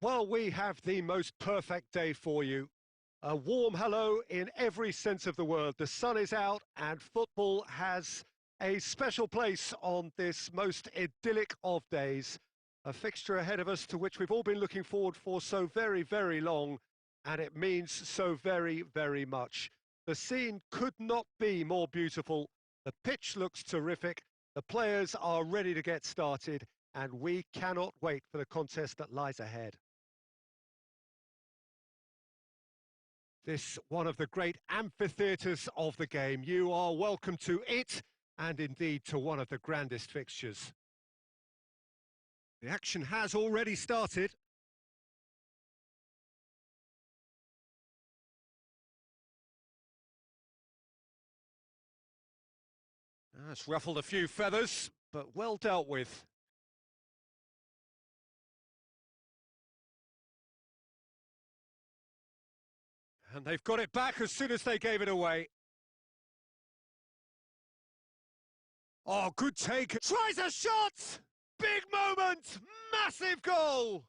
Well, we have the most perfect day for you. A warm hello in every sense of the word. The sun is out and football has a special place on this most idyllic of days. A fixture ahead of us to which we've all been looking forward for so very, very long, and it means so very, very much. The scene could not be more beautiful. The pitch looks terrific. The players are ready to get started, and we cannot wait for the contest that lies ahead. This one of the great amphitheatres of the game. You are welcome to it, and indeed to one of the grandest fixtures. The action has already started. It's ruffled a few feathers, but well dealt with. And they've got it back as soon as they gave it away. Oh, good take. Tries a shot! Big moment! Massive goal!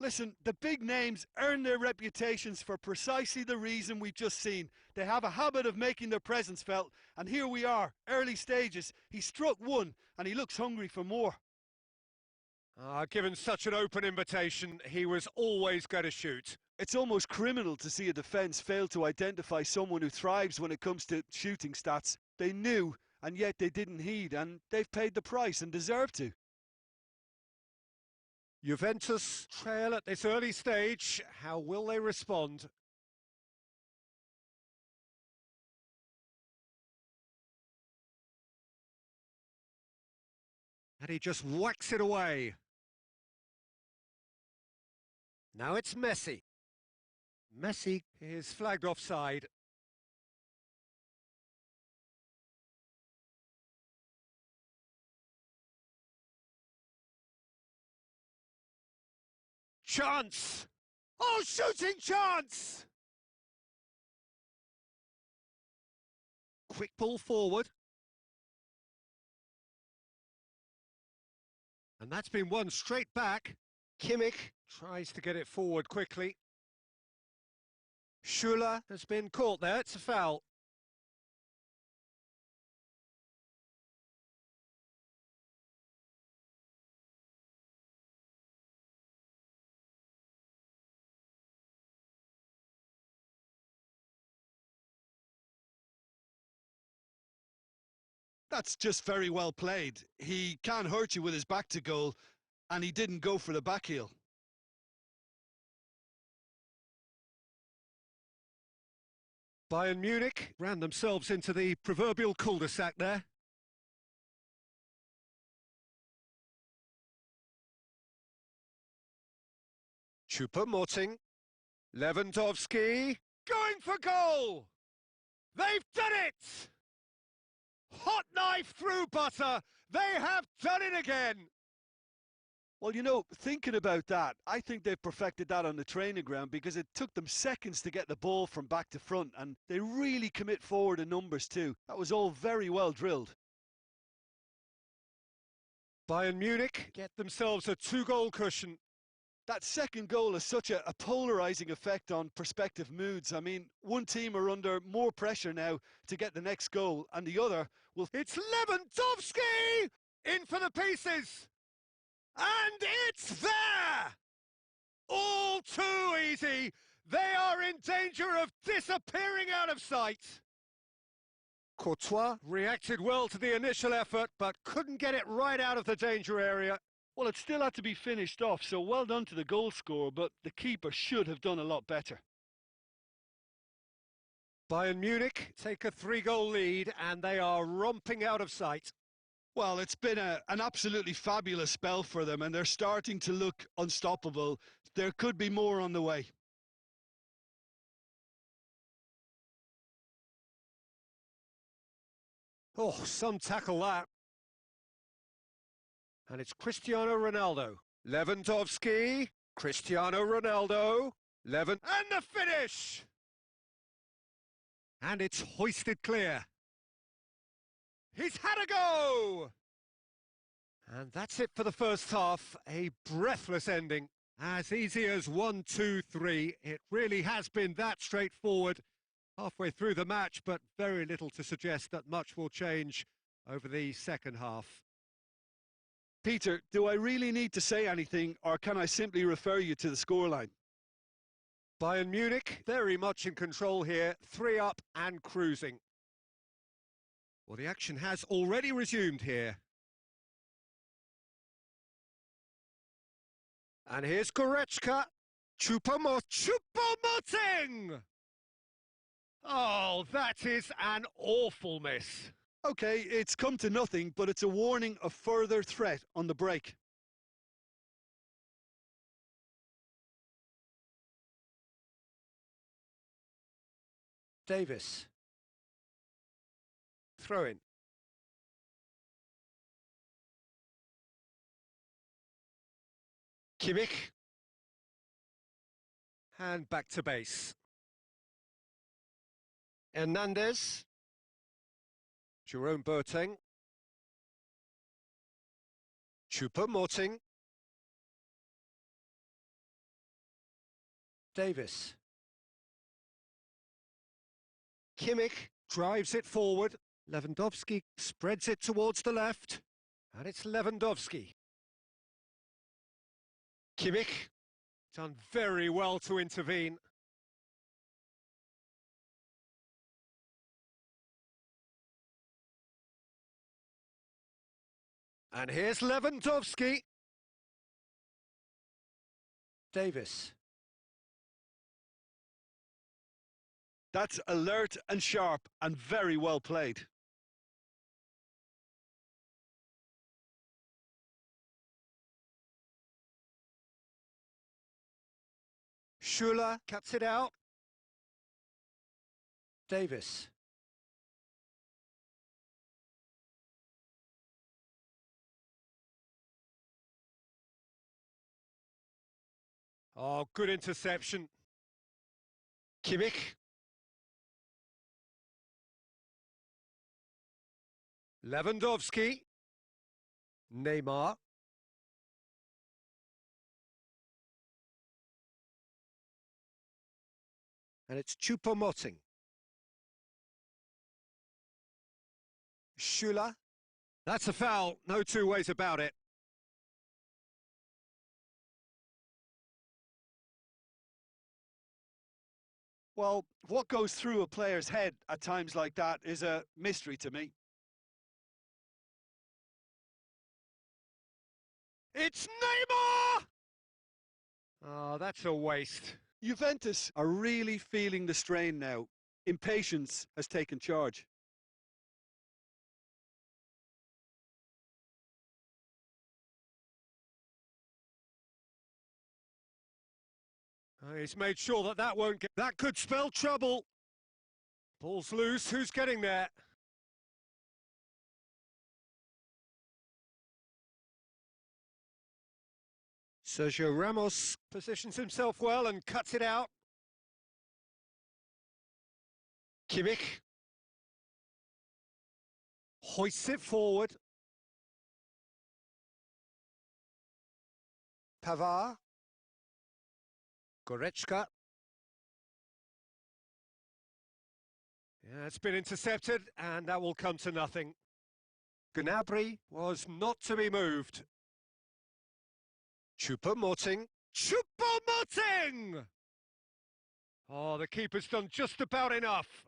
Listen, the big names earn their reputations for precisely the reason we've just seen. They have a habit of making their presence felt, and here we are, early stages. He struck one, and he looks hungry for more. Given such an open invitation, he was always going to shoot. It's almost criminal to see a defence fail to identify someone who thrives when it comes to shooting stats. They knew, and yet they didn't heed, and they've paid the price and deserve to. Juventus trail at this early stage. How will they respond? And he just whacks it away. Now it's Messi. Messi is flagged offside. Chance! Oh, shooting chance! Quick ball forward. And that's been won straight back. Kimmich tries to get it forward quickly. Schuler has been caught there. It's a foul. That's just very well played. He can't hurt you with his back to goal, and he didn't go for the back heel. Bayern Munich ran themselves into the proverbial cul-de-sac there. Choupo-Moting, Lewandowski, going for goal! They've done it! Hot knife through butter, they have done it again! Well, you know, thinking about that, I think they've perfected that on the training ground because it took them seconds to get the ball from back to front, and they really commit forward in numbers too. That was all very well drilled. Bayern Munich get themselves a 2-goal cushion. That second goal has such a polarising effect on prospective moods. I mean, one team are under more pressure now to get the next goal, and the other will... It's Lewandowski! In for the pieces! And it's there! All too easy. They are in danger of disappearing out of sight. Courtois reacted well to the initial effort, but couldn't get it right out of the danger area. Well, it still had to be finished off, so well done to the goal scorer, but the keeper should have done a lot better. Bayern Munich take a 3-goal lead, and they are romping out of sight. Well, it's been an absolutely fabulous spell for them, and they're starting to look unstoppable. There could be more on the way. Oh, some tackle that. And it's Cristiano Ronaldo. Lewandowski, Cristiano Ronaldo, and the finish! And it's hoisted clear. He's had a go! And that's it for the first half, a breathless ending. As easy as 1, 2, 3. It really has been that straightforward halfway through the match, but very little to suggest that much will change over the second half. Peter, do I really need to say anything, or can I simply refer you to the scoreline? Bayern Munich very much in control here, 3 up and cruising. Well, the action has already resumed here. And here's Goretzka. Choupo-Moting! Oh, that is an awful miss. Okay, it's come to nothing, but it's a warning of further threat on the break. Davis. Throw in. Kimmich. And back to base. Hernandez. Jerome Boateng. Choupo-Moting. Davis. Kimmich drives it forward. Lewandowski spreads it towards the left. And it's Lewandowski. Kimmich done very well to intervene. And here's Lewandowski. Davis. That's alert and sharp and very well played. Schuler cuts it out. Davis. Oh, good interception. Kimmich. Lewandowski. Neymar. And it's Choupo-Moting. Schuler. That's a foul, no two ways about it. Well, what goes through a player's head at times like that is a mystery to me. It's Neymar! Oh, that's a waste. Juventus are really feeling the strain now. Impatience has taken charge. He's made sure that that won't get... That could spell trouble. Ball's loose, who's getting there? Sergio Ramos positions himself well and cuts it out. Kimmich hoists it forward. Pavard. Goretzka. Yeah, it's been intercepted, and that will come to nothing. Gnabry was not to be moved. Choupo-Moting. Choupo-Moting! Oh, the keeper's done just about enough.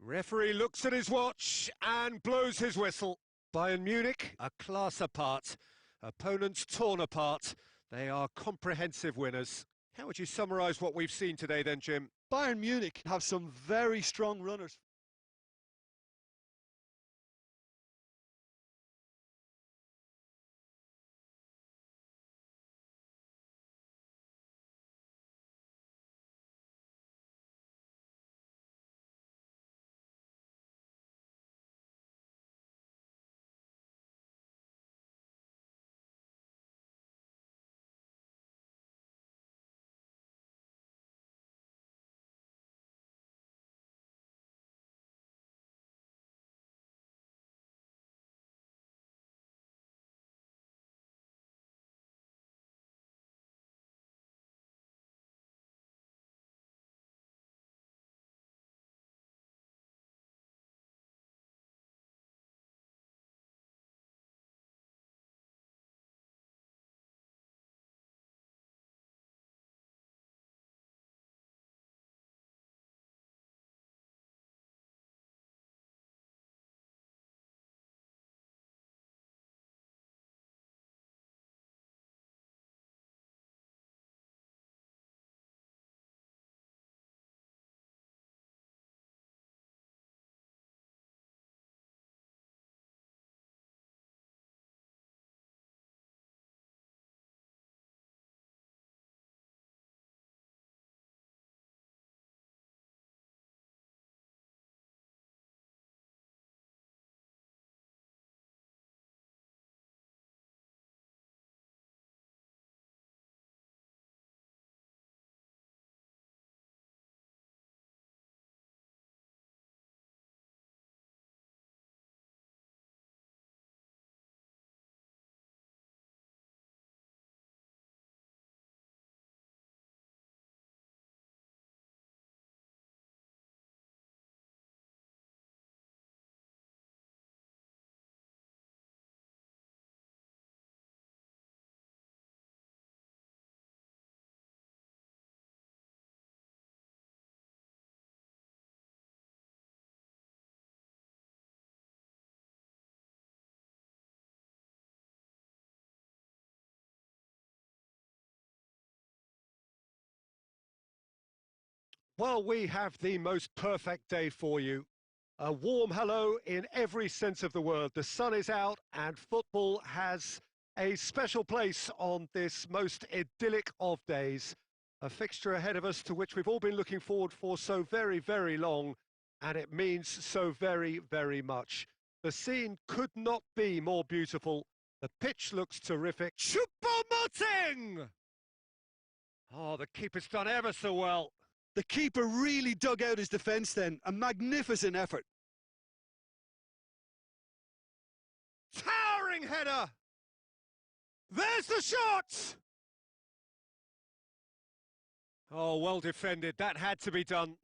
Referee looks at his watch and blows his whistle. Bayern Munich, a class apart. Opponents torn apart. They are comprehensive winners. How would you summarise what we've seen today then, Jim? Bayern Munich have some very strong runners. Well, we have the most perfect day for you. A warm hello in every sense of the word. The sun is out and football has a special place on this most idyllic of days. A fixture ahead of us to which we've all been looking forward for so very, very long, and it means so very, very much. The scene could not be more beautiful. The pitch looks terrific. Choupo-Moting! Oh, the keeper's done ever so well. The keeper really dug out his defence then. A magnificent effort. Towering header! There's the shot! Oh, well defended. That had to be done.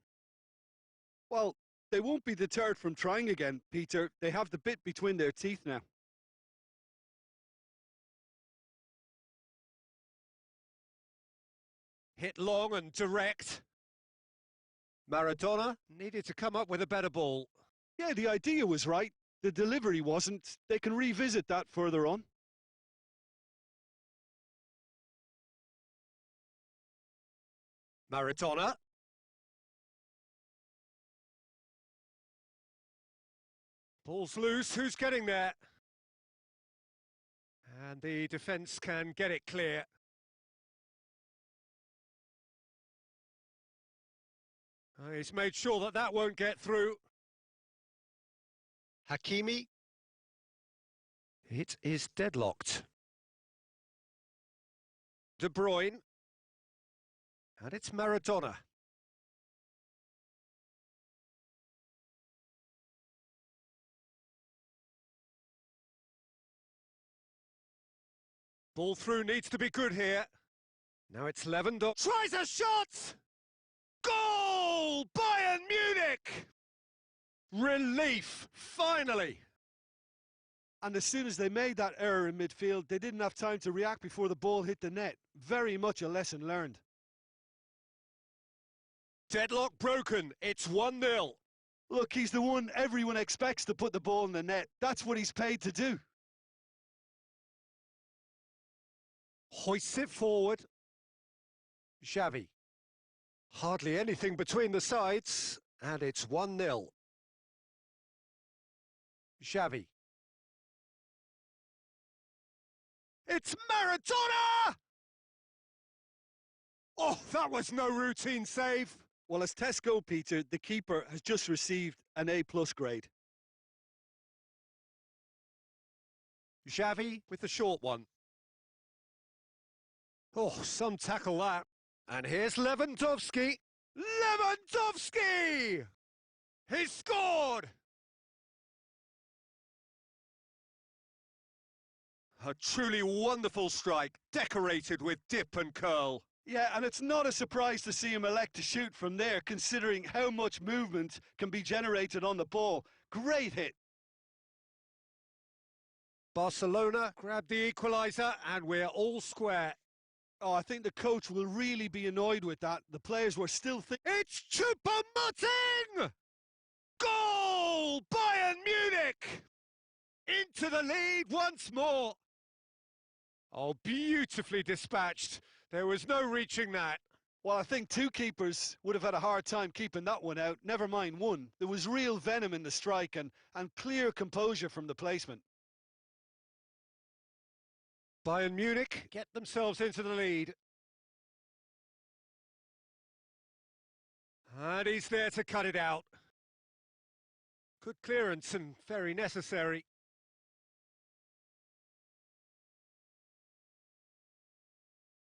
Well, they won't be deterred from trying again, Peter. They have the bit between their teeth now. Hit long and direct. Maradona needed to come up with a better ball. Yeah, the idea was right. The delivery wasn't. They can revisit that further on. Maradona. Ball's loose. Who's getting there? And the defence can get it clear. He's made sure that that won't get through. Hakimi. It is deadlocked. De Bruyne. And it's Maradona. Ball through needs to be good here. Now it's Lewandowski. Tries a shot! Goal! Bayern Munich! Relief, finally! And as soon as they made that error in midfield, they didn't have time to react before the ball hit the net. Very much a lesson learned. Deadlock broken. It's 1-0. Look, he's the one everyone expects to put the ball in the net. That's what he's paid to do. Hoists it forward. Xavi. Hardly anything between the sides, and it's 1-0. Xavi. It's Maradona! Oh, that was no routine save. Well, as tests go, Peter, the keeper has just received an A+ grade. Xavi with the short one. Oh, some tackle that. And here's Lewandowski. Lewandowski! He's scored! A truly wonderful strike, decorated with dip and curl. Yeah, and it's not a surprise to see him elect to shoot from there, considering how much movement can be generated on the ball. Great hit. Barcelona grabbed the equaliser, and we're all square. Oh, I think the coach will really be annoyed with that. The players were still It's Choupo-Moting! Goal! Bayern Munich! Into the lead once more. Oh, beautifully dispatched. There was no reaching that. Well, I think two keepers would have had a hard time keeping that one out. Never mind one. There was real venom in the strike and clear composure from the placement. Bayern Munich get themselves into the lead. And he's there to cut it out. Good clearance and very necessary.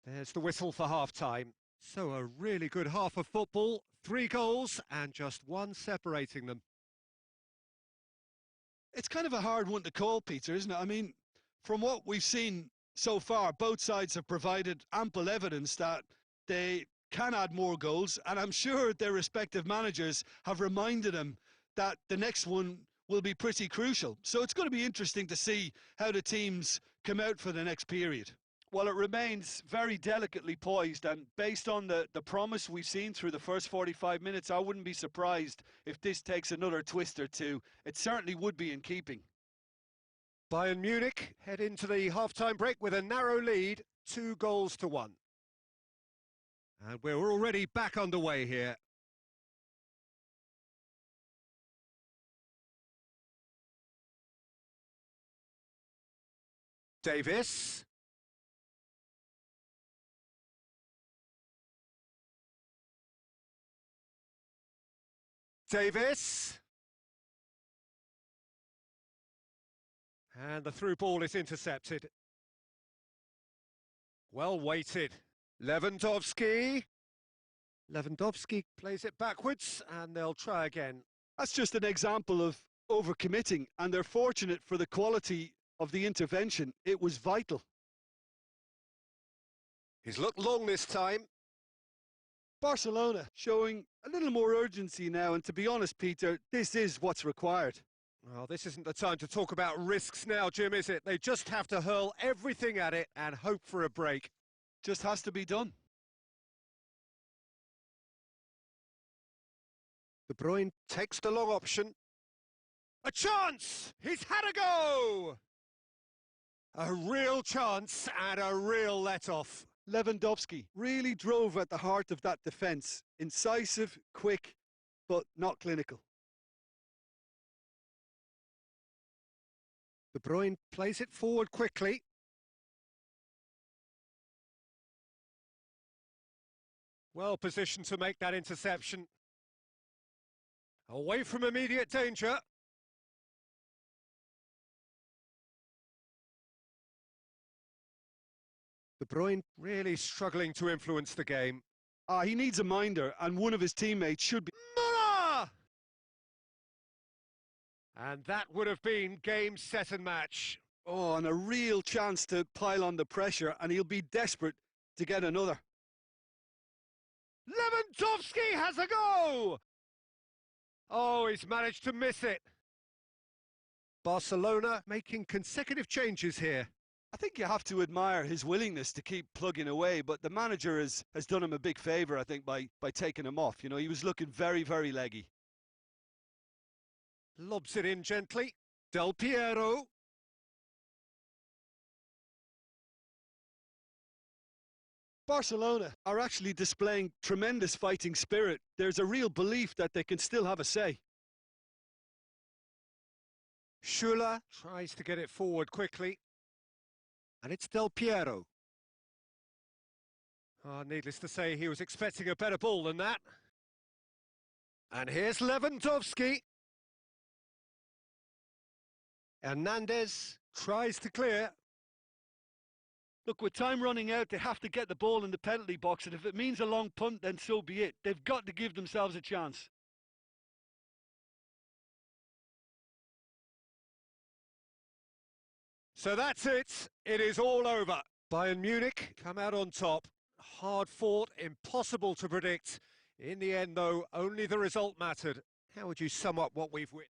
There's the whistle for half-time. So a really good half of football, 3 goals and just one separating them. It's kind of a hard one to call, Peter, isn't it? I mean, from what we've seen so far, both sides have provided ample evidence that they can add more goals, and I'm sure their respective managers have reminded them that the next one will be pretty crucial. So it's going to be interesting to see how the teams come out for the next period. Well, it remains very delicately poised, and based on the promise we've seen through the first 45 minutes, I wouldn't be surprised if this takes another twist or two. It certainly would be in keeping. Bayern Munich head into the half-time break with a narrow lead, 2 goals to 1. And we're already back underway here. Davis. Davis. And the through ball is intercepted. Well weighted. Lewandowski. Lewandowski plays it backwards and they'll try again. That's just an example of overcommitting, and they're fortunate for the quality of the intervention. It was vital. He's looked long this time. Barcelona showing a little more urgency now, and to be honest, Peter, this is what's required. Well, this isn't the time to talk about risks now, Jim, is it? They just have to hurl everything at it and hope for a break. Just has to be done. De Bruyne takes the long option. A chance! He's had a go! A real chance and a real let-off. Lewandowski really drove at the heart of that defence. Incisive, quick, but not clinical. De Bruyne plays it forward quickly. Well positioned to make that interception. Away from immediate danger. De Bruyne really struggling to influence the game. He needs a minder, and one of his teammates should be... Muller! And that would have been game, set and match. Oh, and a real chance to pile on the pressure, and he'll be desperate to get another. Lewandowski has a go! Oh, he's managed to miss it. Barcelona making consecutive changes here. I think you have to admire his willingness to keep plugging away, but the manager has done him a big favour, I think, by taking him off. You know, he was looking very, very leggy. Lobs it in gently. Del Piero. Barcelona are actually displaying tremendous fighting spirit. There's a real belief that they can still have a say. Schuller tries to get it forward quickly. And it's Del Piero. Needless to say, he was expecting a better ball than that. And here's Lewandowski. Hernandez tries to clear. Look, with time running out, they have to get the ball in the penalty box, and if it means a long punt, then so be it. They've got to give themselves a chance. So that's it. It is all over. Bayern Munich come out on top. Hard fought, impossible to predict. In the end, though, only the result mattered. How would you sum up what we've witnessed?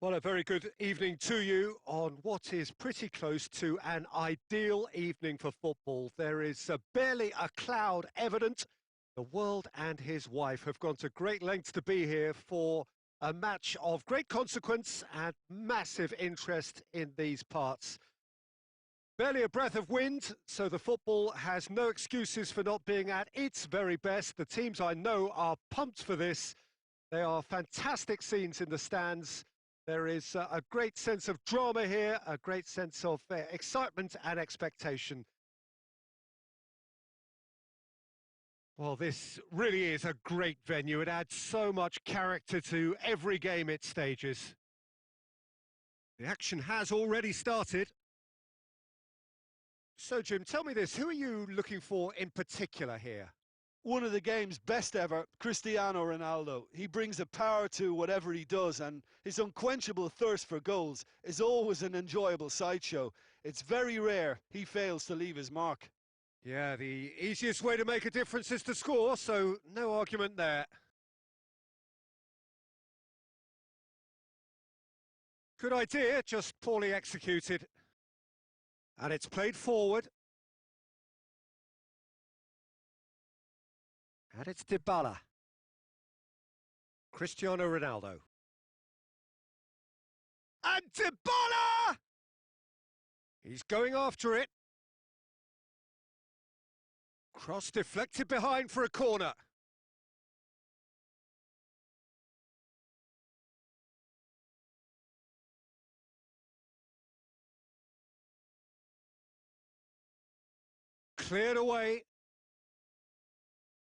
Well, a very good evening to you on what is pretty close to an ideal evening for football. There is barely a cloud evident. The world and his wife have gone to great lengths to be here for a match of great consequence and massive interest in these parts. Barely a breath of wind, so the football has no excuses for not being at its very best. The teams I know are pumped for this. They are fantastic scenes in the stands. There is a great sense of drama here, a great sense of excitement and expectation. Well, this really is a great venue. It adds so much character to every game it stages. The action has already started. So, Jim, tell me this, who are you looking for in particular here? One of the game's best ever, Cristiano Ronaldo. He brings a power to whatever he does, and his unquenchable thirst for goals is always an enjoyable sideshow. It's very rare he fails to leave his mark. Yeah, the easiest way to make a difference is to score, so no argument there. Good idea, just poorly executed. And it's played forward. And it's Dybala. Cristiano Ronaldo. And Dybala! He's going after it. Cross deflected behind for a corner. Cleared away.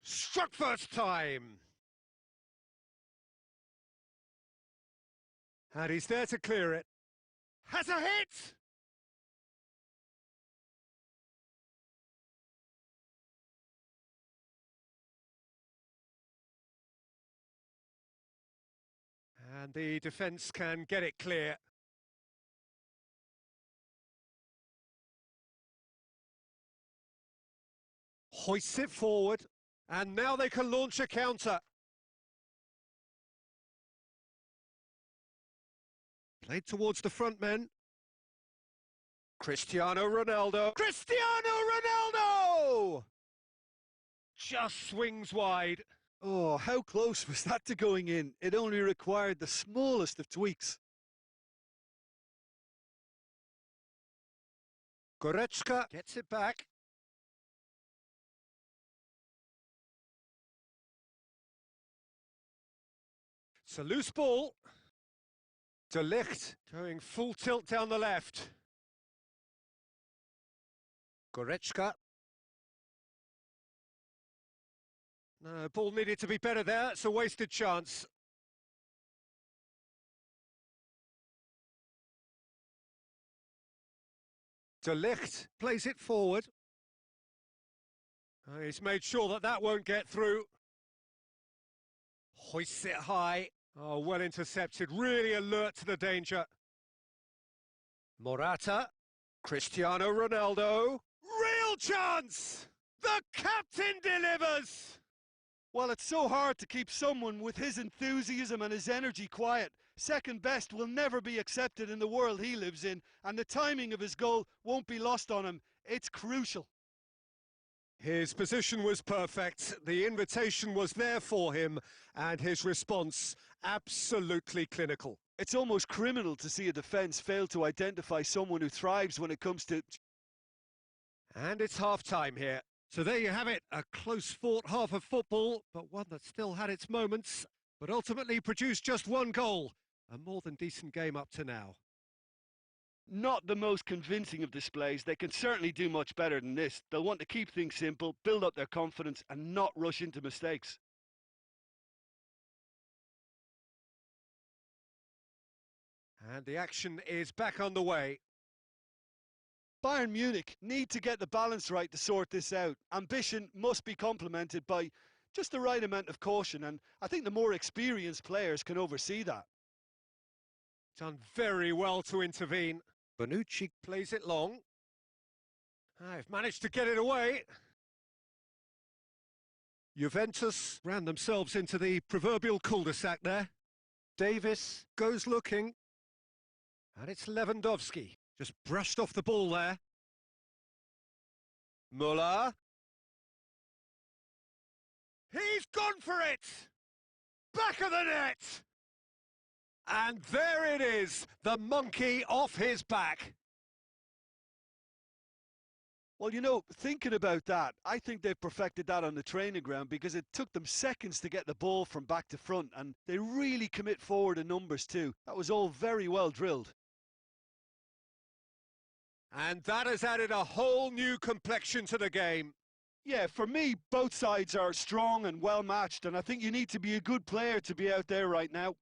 Struck first time. And he's there to clear it. Has a hit! And the defence can get it clear. Hoists it forward. And now they can launch a counter. Played towards the front men. Cristiano Ronaldo. Cristiano Ronaldo! Just swings wide. Oh, how close was that to going in? It only required the smallest of tweaks. Goretzka gets it back. It's a loose ball. De Ligt going full tilt down the left. Goretzka. No, ball needed to be better there. It's a wasted chance. De Ligt plays it forward. He's made sure that that won't get through. Hoists it high. Oh, well intercepted, really alert to the danger. Morata, Cristiano Ronaldo. Real chance! The captain delivers! Well, it's so hard to keep someone with his enthusiasm and his energy quiet. Second best will never be accepted in the world he lives in, and the timing of his goal won't be lost on him. It's crucial. His position was perfect, the invitation was there for him, and his response absolutely clinical. It's almost criminal to see a defence fail to identify someone who thrives when it comes to... And it's half-time here. So there you have it, a close-fought half of football, but one that still had its moments, but ultimately produced just one goal. A more than decent game up to now. Not the most convincing of displays. They can certainly do much better than this. They'll want to keep things simple, build up their confidence and not rush into mistakes. And the action is back on the way. Bayern Munich need to get the balance right to sort this out. Ambition must be complemented by just the right amount of caution, and I think the more experienced players can oversee that. Done very well to intervene. Bonucci plays it long. I've managed to get it away. Juventus ran themselves into the proverbial cul-de-sac there. Davis goes looking. And it's Lewandowski. Just brushed off the ball there. Muller. He's gone for it! Back of the net! And there it is, the monkey off his back. Well, you know, thinking about that, I think they've perfected that on the training ground because it took them seconds to get the ball from back to front, and they really commit forward in numbers too. That was all very well drilled. And that has added a whole new complexion to the game. Yeah, for me, both sides are strong and well matched, and I think you need to be a good player to be out there right now.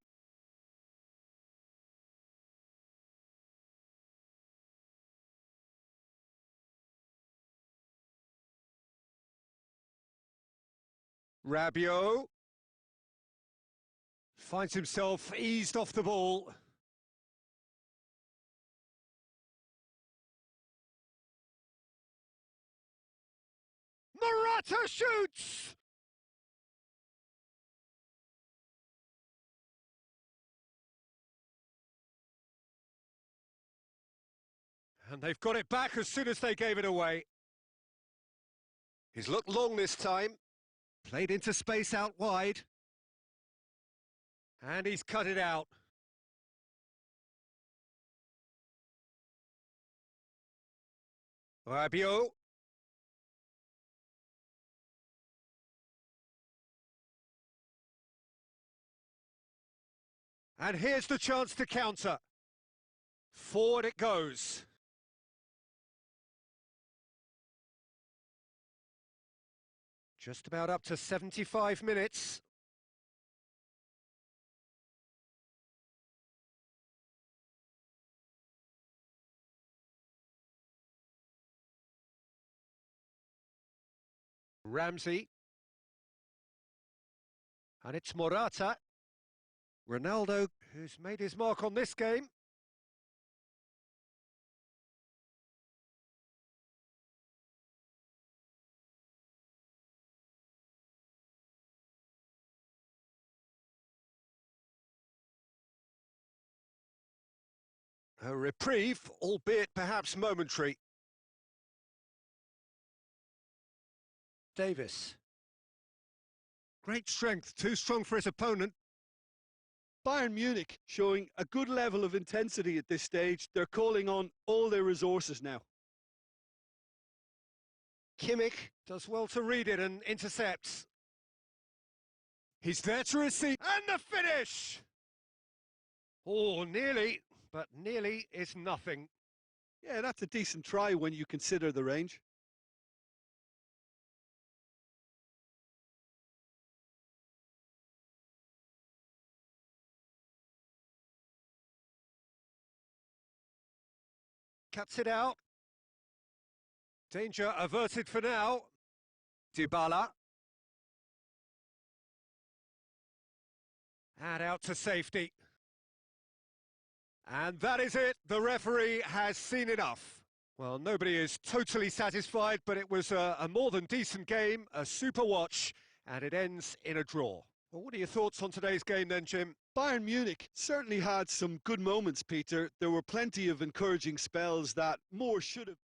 Rabiot finds himself eased off the ball. Morata shoots! And they've got it back as soon as they gave it away. He's looked long this time. Played into space out wide. And he's cut it out. Rabiot. And here's the chance to counter. Forward it goes. Just about up to 75 minutes. Ramsey. And it's Morata. Ronaldo, who's made his mark on this game. A reprieve, albeit perhaps momentary. Davis. Great strength, too strong for his opponent. Bayern Munich showing a good level of intensity at this stage. They're calling on all their resources now. Kimmich does well to read it and intercepts. He's there to receive. And the finish! Oh, nearly, but nearly is nothing. Yeah, that's a decent try when you consider the range. Cuts it out. Danger averted for now. Dybala. And out to safety. And that is it. The referee has seen enough. Well, nobody is totally satisfied, but it was a more than decent game, a super watch, and it ends in a draw. Well, what are your thoughts on today's game then, Jim? Bayern Munich certainly had some good moments, Peter. There were plenty of encouraging spells that more should have